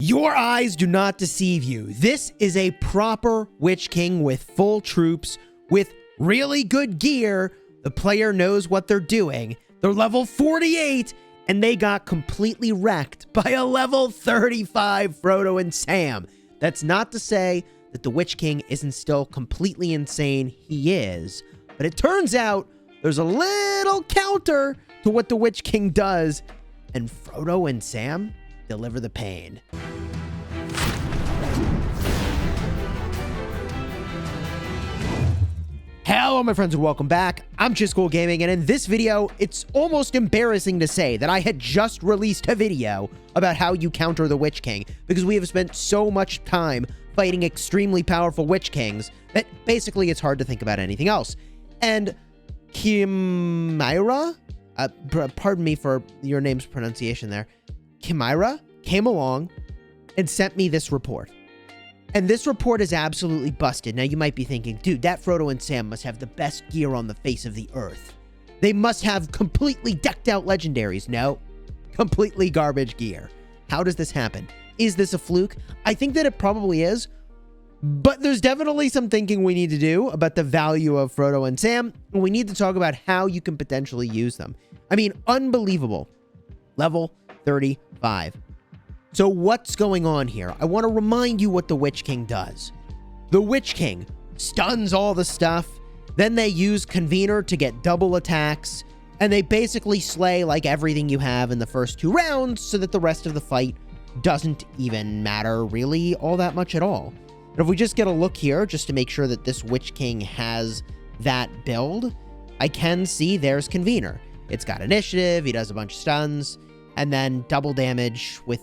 Your eyes do not deceive you. This is a proper Witch King with full troops, with really good gear. The player knows what they're doing. They're level 48, and they got completely wrecked by a level 35 Frodo and Sam. That's not to say that the Witch King isn't still completely insane. He is. But it turns out there's a little counter to what the Witch King does, and Frodo and Sam deliver the pain. Hello, my friends, and welcome back. I'm Chisgule Gaming, and in this video, it's almost embarrassing to say that I had just released a video about how you counter the Witch King, because we have spent so much time fighting extremely powerful Witch Kings that basically it's hard to think about anything else. And Chimera, pardon me for your name's pronunciation there, Chimera came along and sent me this report. And this report is absolutely busted. Now, you might be thinking, dude, that Frodo and Sam must have the best gear on the face of the earth. They must have completely decked out legendaries. No, completely garbage gear. How does this happen? Is this a fluke? I think that it probably is. But there's definitely some thinking we need to do about the value of Frodo and Sam. And we need to talk about how you can potentially use them. I mean, unbelievable. Level 35. So what's going on here? I want to remind you what the Witch King does. The Witch King stuns all the stuff. Then they use Convener to get double attacks. And they basically slay like everything you have in the first 2 rounds so that the rest of the fight doesn't even matter really all that much at all. And if we just get a look here, just to make sure that this Witch King has that build, I can see there's Convener. It's got initiative, he does a bunch of stuns, and then double damage with,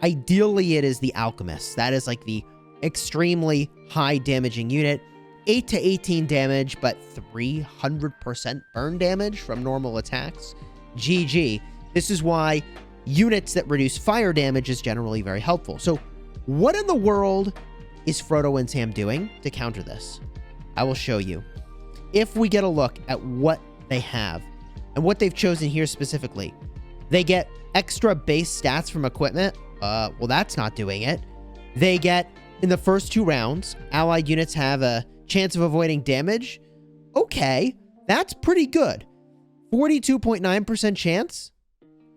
ideally it is the Alchemist. That is like the extremely high damaging unit. 8 to 18 damage, but 300% burn damage from normal attacks. GG. This is why units that reduce fire damage is generally very helpful. So what in the world is Frodo and Sam doing to counter this? I will show you. If we get a look at what they have and what they've chosen here specifically, they get extra base stats from equipment. Well, that's not doing it. They get, in the first 2 rounds, allied units have a chance of avoiding damage. Okay, that's pretty good. 42.9% chance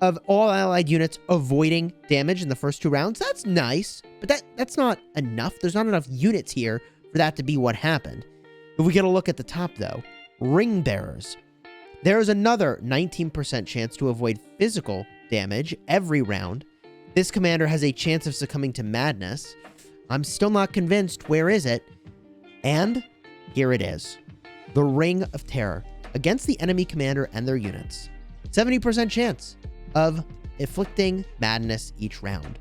of all allied units avoiding damage in the first 2 rounds. That's nice, but that's not enough. There's not enough units here for that to be what happened. If we get a look at the top, though, Ring Bearers. There's another 19% chance to avoid physical damage every round. This commander has a chance of succumbing to madness. I'm still not convinced. Where is it? And here it is. The Ring of Terror. Against the enemy commander and their units. 70% chance of inflicting madness each round.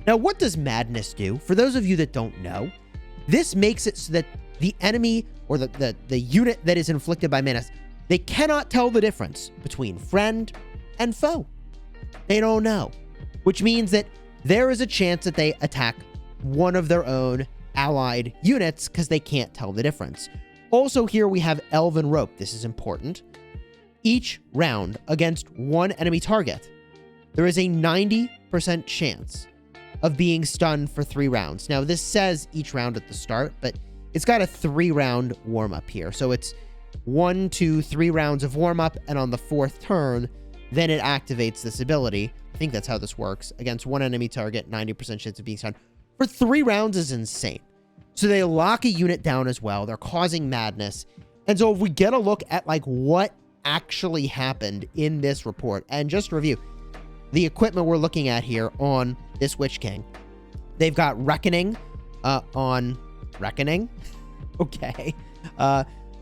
Now, what does madness do? For those of you that don't know, this makes it so that the enemy or the unit that is inflicted by madness, they cannot tell the difference between friend and foe. They don't know. Which means that there is a chance that they attack one of their own allied units because they can't tell the difference. Also here we have Elven Rope. This is important. Each round against one enemy target, there is a 90% chance of being stunned for 3 rounds. Now this says each round at the start, but it's got a 3-round warm-up here. So it's 1, 2, 3 rounds of warm-up, and on the 4th turn, then it activates this ability. I think that's how this works. Against one enemy target, 90% chance of being stunned for 3 rounds is insane. So they lock a unit down as well. They're causing madness. And so if we get a look at like what actually happened in this report, and just to review, the equipment we're looking at here on this Witch King, they've got Reckoning on Reckoning. Okay.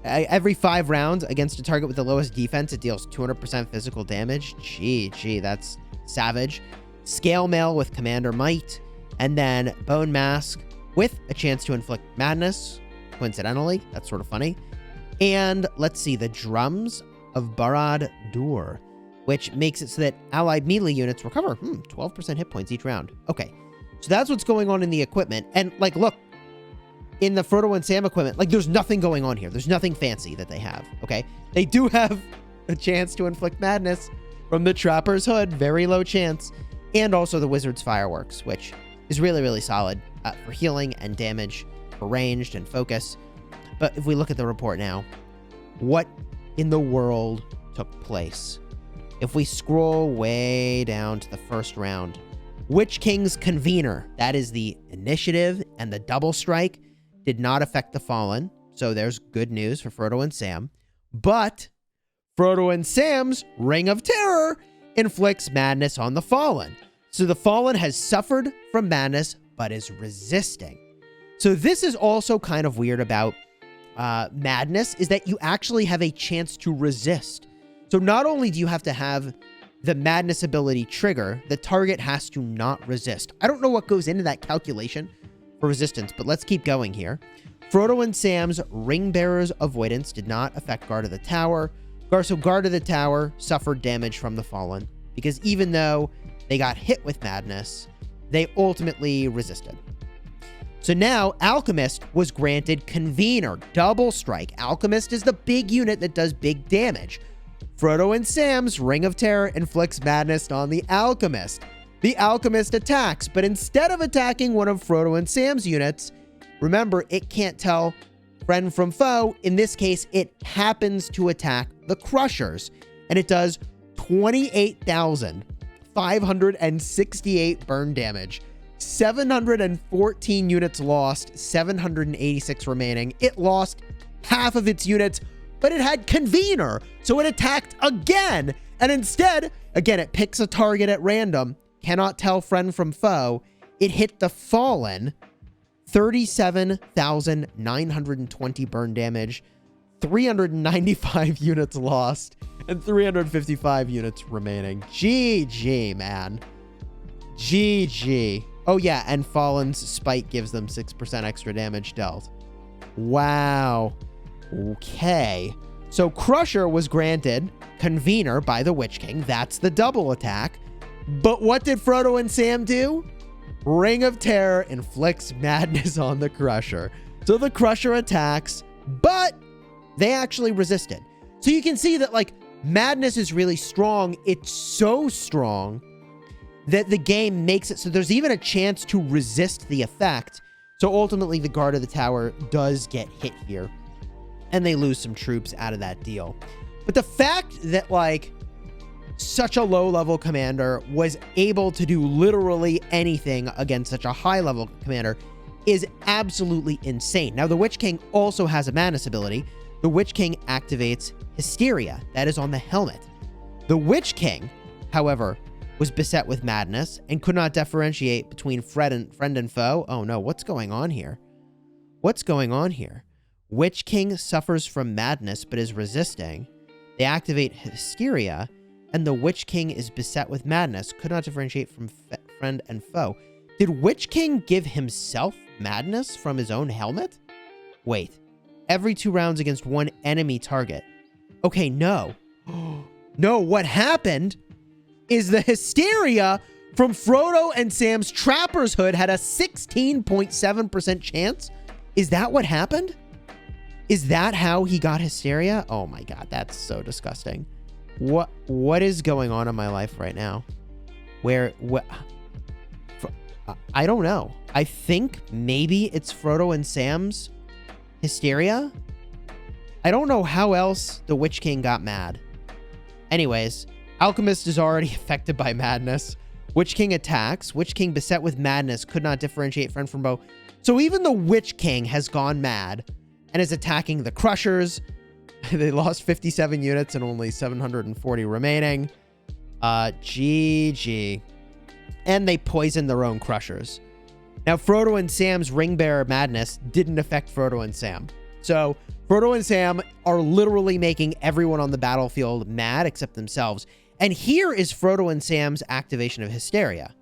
Every 5 rounds against a target with the lowest defense, it deals 200% physical damage. Gee, that's savage. Scale Mail with Commander Might, and then Bone Mask with a chance to inflict madness, coincidentally. That's sort of funny. And let's see, the Drums of Barad-dûr, which makes it so that allied melee units recover 12% hit points each round. Okay, so that's what's going on in the equipment. And like, look, in the Frodo and Sam equipment, like there's nothing going on here. There's nothing fancy that they have, okay? They do have a chance to inflict madness from the Trapper's Hood, very low chance, and also the Wizard's Fireworks, which is really, really solid for healing and damage, for ranged and focus. But if we look at the report now, what in the world took place? If we scroll way down to the first round, Witch King's Convener, that is the initiative and the double strike, did not affect the Fallen. So there's good news for Frodo and Sam. But Frodo and Sam's Ring of Terror inflicts madness on the Fallen. So the Fallen has suffered from madness, but is resisting. So this is also kind of weird about madness, is that you actually have a chance to resist. So not only do you have to have the madness ability trigger, the target has to not resist. I don't know what goes into that calculation for resistance, but let's keep going here. Frodo and Sam's Ring Bearer's Avoidance did not affect Guard of the Tower. So Guard of the Tower suffered damage from the Fallen, because even though they got hit with madness, they ultimately resisted. So now Alchemist was granted Convener, double strike. Alchemist is the big unit that does big damage. Frodo and Sam's Ring of Terror inflicts madness on the Alchemist. The Alchemist attacks, but instead of attacking one of Frodo and Sam's units, remember, it can't tell friend from foe. In this case, it happens to attack the Crushers, and it does 28,568 burn damage. 714 units lost, 786 remaining. It lost half of its units, but it had Convener, so it attacked again. And instead, again, it picks a target at random, cannot tell friend from foe. It hit the Fallen, 37,920 burn damage, 395 units lost, and 355 units remaining. GG, man. GG. Oh, yeah, and Fallen's Spike gives them 6% extra damage dealt. Wow. Okay. So Crusher was granted Convener by the Witch King. That's the double attack. But what did Frodo and Sam do? Ring of Terror inflicts madness on the Crusher. So the Crusher attacks, but they actually resisted. So you can see that, like, madness is really strong. It's so strong that the game makes it so there's even a chance to resist the effect. So ultimately, the Guard of the Tower does get hit here, and they lose some troops out of that deal. But the fact that, like, such a low-level commander was able to do literally anything against such a high-level commander is absolutely insane. Now, the Witch King also has a madness ability. The Witch King activates Hysteria. That is on the helmet. The Witch King, however, was beset with madness and could not differentiate between friend and foe. Oh no, what's going on here? What's going on here? Witch King suffers from madness but is resisting. They activate Hysteria, and the Witch King is beset with madness, could not differentiate from friend and foe. Did Witch King give himself madness from his own helmet? Wait. Every 2 rounds against one enemy target. Okay, no. No, what happened is the Hysteria from Frodo and Sam's Trapper's Hood had a 16.7% chance. Is that what happened? Is that how he got Hysteria? Oh my god, that's so disgusting. What is going on in my life right now? I don't know. I think maybe it's Frodo and Sam's Hysteria? I don't know how else the Witch King got mad. Anyways, Alchemist is already affected by madness. Witch King attacks. Witch King beset with madness, could not differentiate friend from foe. So even the Witch King has gone mad and is attacking the Crushers. They lost 57 units and only 740 remaining. GG. And they poisoned their own Crushers. Now, Frodo and Sam's Ringbearer Madness didn't affect Frodo and Sam. So, Frodo and Sam are literally making everyone on the battlefield mad except themselves. And here is Frodo and Sam's activation of Hysteria.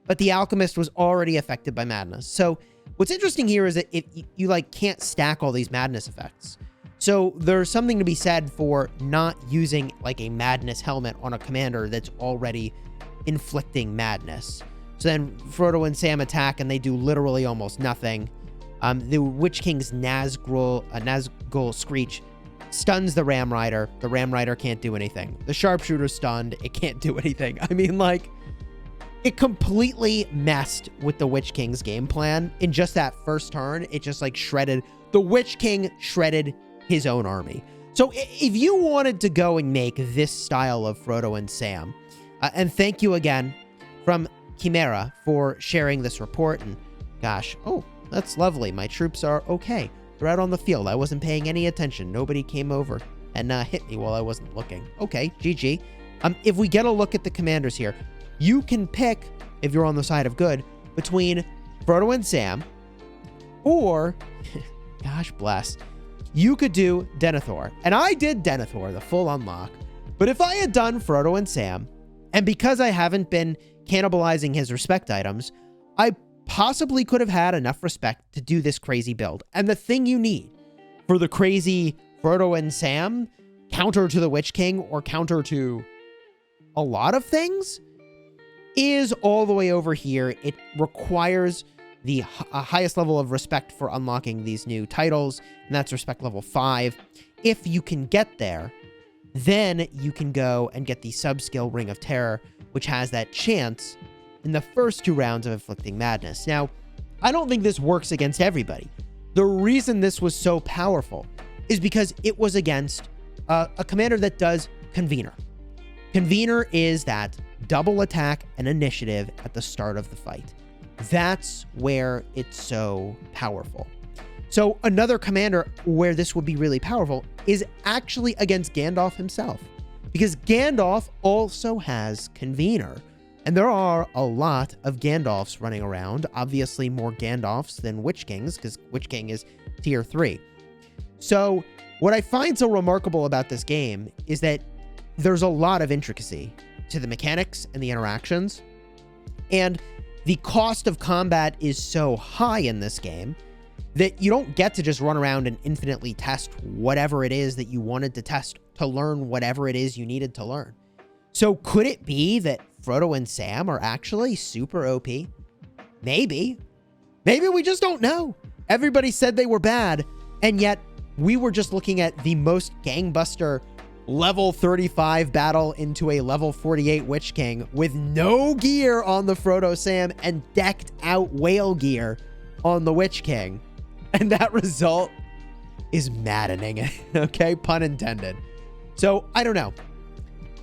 But the Alchemist was already affected by madness. So, what's interesting here is that you like can't stack all these madness effects. So, there's something to be said for not using like a madness helmet on a commander that's already inflicting madness. So then Frodo and Sam attack and they do literally almost nothing. The Witch King's Nazgul Screech stuns the Ram Rider. The Ram Rider can't do anything. The Sharpshooter's stunned. It can't do anything. I mean, like, it completely messed with the Witch King's game plan. In just that first turn, it just like shredded. The Witch King shredded his own army. So if you wanted to go and make this style of Frodo and Sam, and thank you again from Chimera for sharing this report. And gosh, oh, that's lovely. My troops are okay. They're out on the field. I wasn't paying any attention. Nobody came over and hit me while I wasn't looking. Okay, GG. If we get a look at the commanders here, you can pick, if you're on the side of good, between Frodo and Sam, or, gosh bless, you could do Denethor. And I did Denethor, the full unlock. But if I had done Frodo and Sam, and because I haven't been cannibalizing his respect items, I possibly could have had enough respect to do this crazy build. And the thing you need for the crazy Frodo and Sam, counter to the Witch King, or counter to a lot of things, is all the way over here. It requires the highest level of respect for unlocking these new titles, and that's respect level 5. If you can get there, then you can go and get the sub-skill Ring of Terror, which has that chance in the first 2 rounds of Inflicting Madness. Now, I don't think this works against everybody. The reason this was so powerful is because it was against a commander that does Convener. Convener is that double attack and initiative at the start of the fight. That's where it's so powerful. So another commander where this would be really powerful is actually against Gandalf himself, because Gandalf also has Convener, and there are a lot of Gandalfs running around. Obviously more Gandalfs than Witch Kings, because Witch King is tier 3. So what I find so remarkable about this game is that there's a lot of intricacy to the mechanics and the interactions, and the cost of combat is so high in this game that you don't get to just run around and infinitely test whatever it is that you wanted to test to learn whatever it is you needed to learn. So could it be that Frodo and Sam are actually super OP? Maybe. Maybe we just don't know. Everybody said they were bad, and yet we were just looking at the most gangbuster level 35 battle into a level 48 Witch King with no gear on the Frodo Sam and decked out whale gear on the Witch King. And that result is maddening. Okay, pun intended. So I don't know.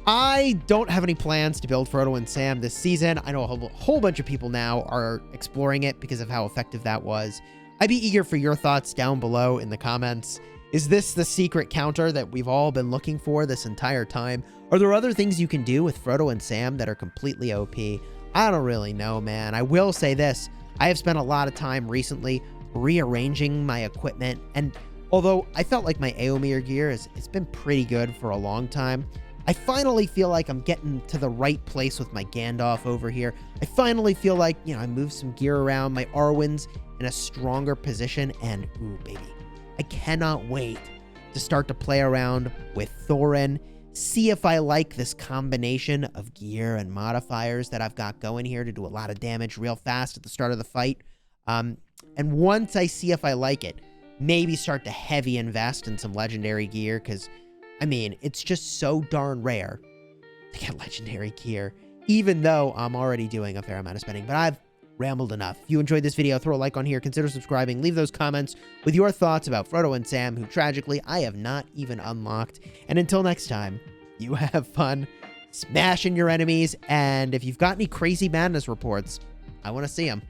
I don't have any plans to build Frodo and Sam this season. I know a whole bunch of people now are exploring it because of how effective that was. I'd be eager for your thoughts down below in the comments. Is this the secret counter that we've all been looking for this entire time? Are there other things you can do with Frodo and Sam that are completely OP? I don't really know, man. I will say this. I have spent a lot of time recently rearranging my equipment, and although I felt like my Eomer gear it's been pretty good for a long time, I finally feel like I'm getting to the right place with my Gandalf over here. I finally feel like, you know, I moved some gear around. My Arwen's in a stronger position, and ooh, baby. I cannot wait to start to play around with Thorin, see if I like this combination of gear and modifiers that I've got going here to do a lot of damage real fast at the start of the fight. And once I see if I like it, maybe start to heavy invest in some legendary gear, because, I mean, it's just so darn rare to get legendary gear, even though I'm already doing a fair amount of spending. But I've rambled enough. If you enjoyed this video, throw a like on here, consider subscribing, leave those comments with your thoughts about Frodo and Sam, who tragically I have not even unlocked. And until next time, you have fun smashing your enemies, and if you've got any crazy madness reports, I want to see them.